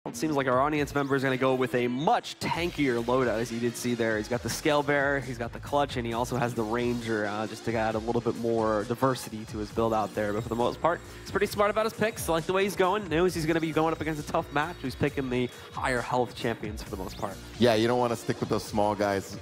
It seems like our audience member is going to go with a much tankier loadout, as you did see there. He's got the Scale Bearer, he's got the Clutch, and he also has the Ranger, just to add a little bit more diversity to his build out there. But for the most part, he's pretty smart about his picks. I like the way he's going. Knows he's going to be going up against a tough match. He's picking the higher health champions for the most part. Yeah, you don't want to stick with those small guys,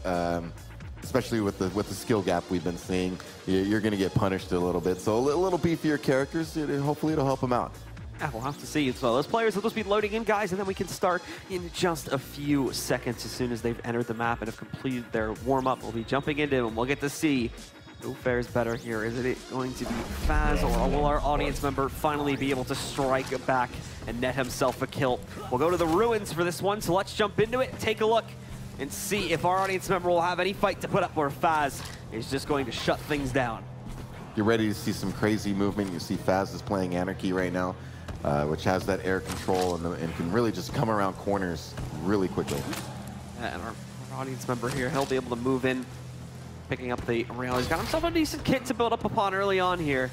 especially with the skill gap we've been seeing. You're going to get punished a little bit. So a little beefier characters, hopefully it'll help him out. Yeah, we'll have to see. So those players will just be loading in, guys, and then we can start in just a few seconds as soon as they've entered the map and have completed their warm-up. We'll be jumping into them. We'll get to see who fares better here. Is it going to be Fazz, or will our audience member finally be able to strike back and net himself a kill? We'll go to the ruins for this one, so let's jump into it, take a look, and see if our audience member will have any fight to put up, or Fazz is just going to shut things down. You're ready to see some crazy movement. You see Fazz is playing Anarchy right now, which has that air control and can really just come around corners really quickly. And our audience member here, he'll be able to move in, picking up the rail. He's got himself a decent kit to build up upon early on here.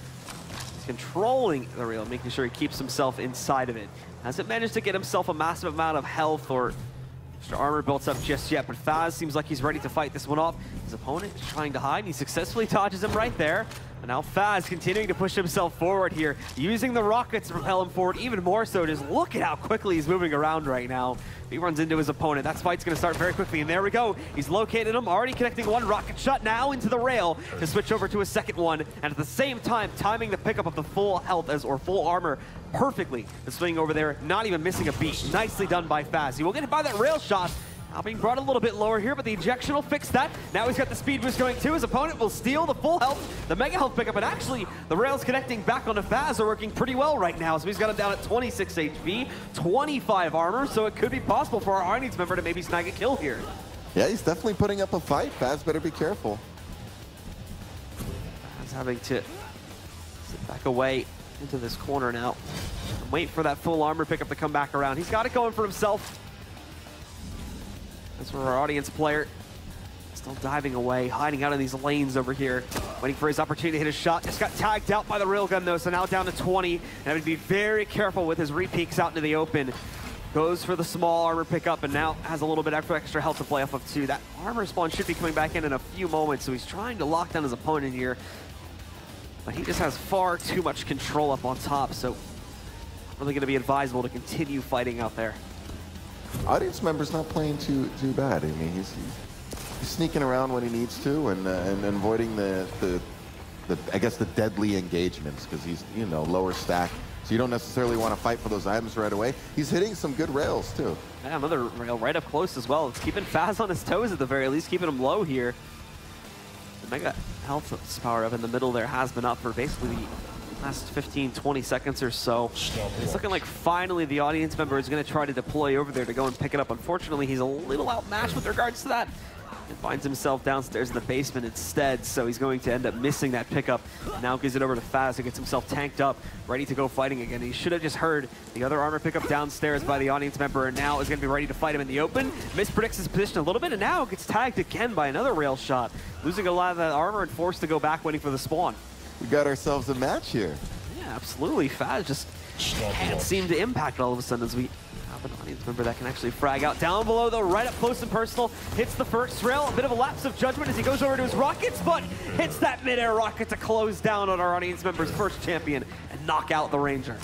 He's controlling the rail, making sure he keeps himself inside of it. Hasn't managed to get himself a massive amount of health or extra armor built up just yet, but Fazz seems like he's ready to fight this one off. His opponent is trying to hide, and he successfully dodges him right there. And now Fazz continuing to push himself forward here, using the rockets to propel him forward even more so. Just look at how quickly he's moving around right now. He runs into his opponent. That fight's going to start very quickly, and there we go. He's located him, already connecting one rocket shot now into the rail to switch over to a second one, and at the same time, timing the pickup of the full health or full armor perfectly. The swing over there, not even missing a beat. Nicely done by Fazz. He will get hit by that rail shot. Now being brought a little bit lower here, but the ejection will fix that. Now he's got the speed boost going too. His opponent will steal the full health, the mega health pickup, and actually the rails connecting back onto Fazz are working pretty well right now. So he's got him down at 26 HP, 25 armor, so it could be possible for our audience member to maybe snag a kill here. Yeah, he's definitely putting up a fight. Fazz better be careful. Fazz having to sit back away into this corner now and wait for that full armor pickup to come back around. He's got it going for himself. That's where our audience player still diving away, hiding out in these lanes over here, waiting for his opportunity to hit a shot. Just got tagged out by the railgun though, so now down to 20. And having to be very careful with his repeaks out into the open. Goes for the small armor pickup and now has a little bit extra health to play off of too. That armor spawn should be coming back in a few moments, so he's trying to lock down his opponent here. But he just has far too much control up on top, so really going to be advisable to continue fighting out there. Audience member's not playing too bad. I mean, he's sneaking around when he needs to and avoiding the I guess the deadly engagements, because he's, you know, lower stack. So you don't necessarily want to fight for those items right away. He's hitting some good rails too. Yeah, another rail right up close as well. It's keeping Fazz on his toes at the very least, keeping him low here. The mega health power up in the middle there has been up for basically the last 15-20 seconds or so. It's looking like finally the audience member is going to try to deploy over there to go and pick it up. Unfortunately, he's a little outmatched with regards to that. And finds himself downstairs in the basement instead, so he's going to end up missing that pickup. Now gives it over to Fazz, who gets himself tanked up, ready to go fighting again. He should have just heard the other armor pickup downstairs by the audience member, and now is going to be ready to fight him in the open. Mispredicts his position a little bit, and now gets tagged again by another rail shot, losing a lot of that armor and forced to go back waiting for the spawn. We got ourselves a match here. Yeah, absolutely. Fazz just can't seem to impact all of a sudden as we have an audience member that can actually frag out. Down below though, right up close and personal, hits the first rail. A bit of a lapse of judgment as he goes over to his rockets, but hits that mid-air rocket to close down on our audience member's first champion and knock out the Ranger.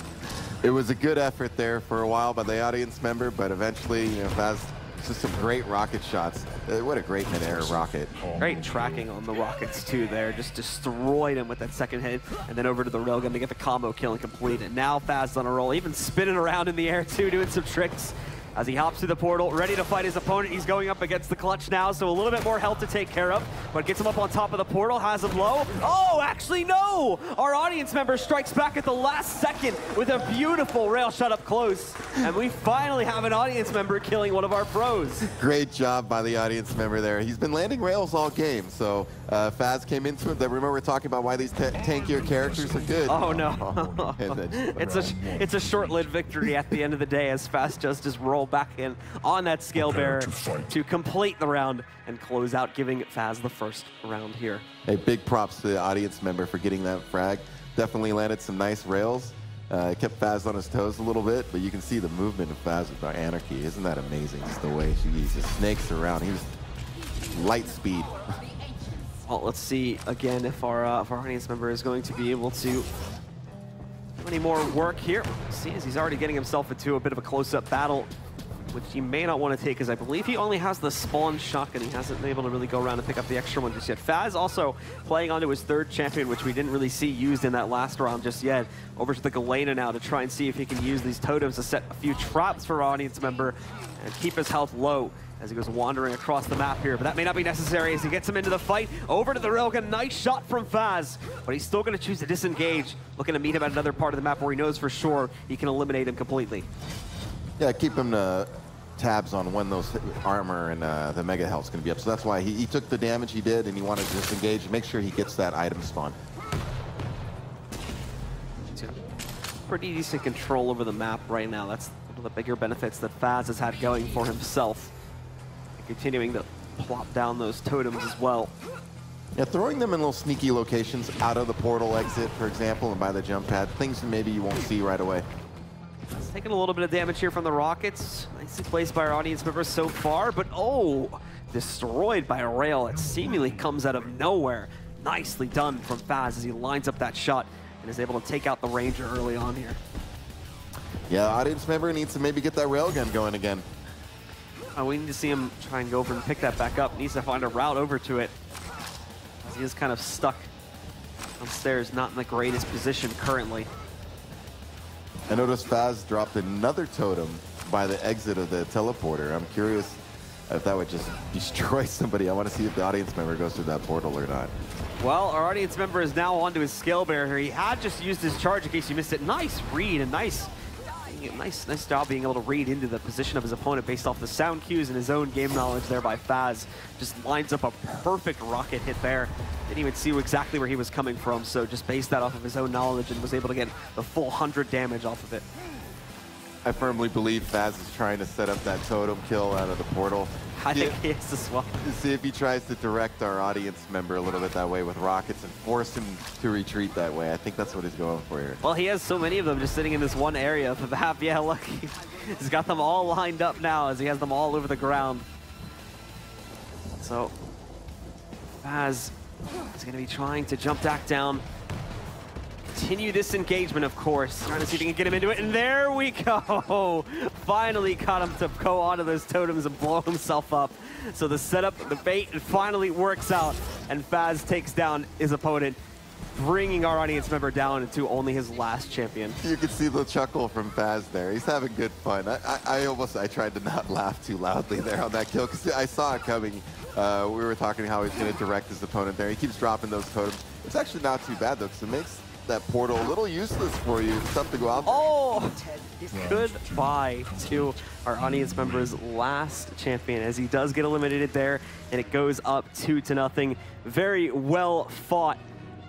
It was a good effort there for a while by the audience member, but eventually, you know, Fazz, just some great rocket shots. What a great mid-air rocket. Great tracking on the rockets too there. Just destroyed him with that second hit, and then over to the railgun to get the combo kill and complete it. Now Fazz on a roll, even spinning around in the air too, doing some tricks. As he hops through the portal, ready to fight his opponent. He's going up against the Clutch now, so a little bit more health to take care of, but gets him up on top of the portal, has him low. Oh, actually no! Our audience member strikes back at the last second with a beautiful rail shot up close, and we finally have an audience member killing one of our pros. Great job by the audience member there. He's been landing rails all game, so Fazz came into it. Remember, we're talking about why these tankier characters are good. Oh no. It's a short-lived victory at the end of the day as Fazz just roll back in on that Scale Bearer to complete the round and close out, giving Fazz the first round here. Hey, big props to the audience member for getting that frag. Definitely landed some nice rails. Kept Fazz on his toes a little bit, but you can see the movement of Fazz with our Anarchy. Isn't that amazing? Just the way she just snakes around. He was light speed. Well, let's see again if our audience member is going to be able to do any more work here. See, as he's already getting himself into a bit of a close-up battle, which he may not want to take, because I believe he only has the spawn shotgun. He hasn't been able to really go around and pick up the extra one just yet. Fazz also playing onto his third champion, which we didn't really see used in that last round just yet. Over to the Galena now to try and see if he can use these totems to set a few traps for our audience member and keep his health low as he goes wandering across the map here. But that may not be necessary as he gets him into the fight. Over to the railgun, nice shot from Fazz, but he's still going to choose to disengage, looking to meet him at another part of the map where he knows for sure he can eliminate him completely. Yeah, keep him tabs on when those armor and the mega health's going to be up. So that's why he took the damage he did, and he wanted to disengage, make sure he gets that item spawn. Pretty decent control over the map right now. That's one of the bigger benefits that Fazz has had going for himself. Continuing to plop down those totems as well. Yeah, throwing them in little sneaky locations out of the portal exit, for example, and by the jump pad, things that maybe you won't see right away. It's taking a little bit of damage here from the rockets. Nicely placed by our audience members so far, but oh, destroyed by a rail. It seemingly comes out of nowhere. Nicely done from Fazz as he lines up that shot and is able to take out the Ranger early on here. Yeah, audience member needs to maybe get that railgun going again. We need to see him try and go over and pick that back up. Needs to find a route over to it, as he is kind of stuck downstairs, not in the greatest position currently. I noticed Fazz dropped another totem by the exit of the teleporter. I'm curious if that would just destroy somebody. I want to see if the audience member goes through that portal or not. Well, our audience member is now onto his scale barrier. He had just used his charge in case you missed it. Nice read and nice job being able to read into the position of his opponent based off the sound cues and his own game knowledge there by Fazz. Just lines up a perfect rocket hit there. Didn't even see exactly where he was coming from, so just based that off of his own knowledge and was able to get the full 100 damage off of it. I firmly believe Fazz is trying to set up that totem kill out of the portal. I think he is as well. See if he tries to direct our audience member a little bit that way with rockets and force him to retreat that way. I think that's what he's going for here. Well, he has so many of them just sitting in this one area of the map. Yeah, look, he's got them all lined up now as he has them all over the ground. So, Fazz is going to be trying to jump back down. Continue this engagement, of course. Trying to see if he can get him into it, and there we go! Finally got him to go onto those totems and blow himself up. So the setup, the bait, it finally works out, and Fazz takes down his opponent, bringing our audience member down into only his last champion. You can see the chuckle from Fazz there. He's having good fun. I tried to not laugh too loudly there on that kill, because I saw it coming. We were talking how he's going to direct his opponent there. He keeps dropping those totems. It's actually not too bad, though, because it makes that portal a little useless for you. It's tough to go out there. Oh! Goodbye to our audience member's last champion as he does get eliminated there, and it goes up 2-0. Very well fought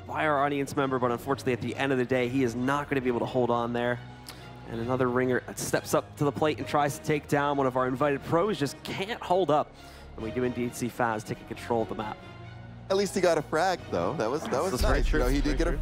by our audience member, but unfortunately at the end of the day, he is not going to be able to hold on there. And another ringer steps up to the plate and tries to take down one of our invited pros, just can't hold up. And we do indeed see Fazz taking control of the map. At least he got a frag, though. That was nice. True. You know, he did get a frag.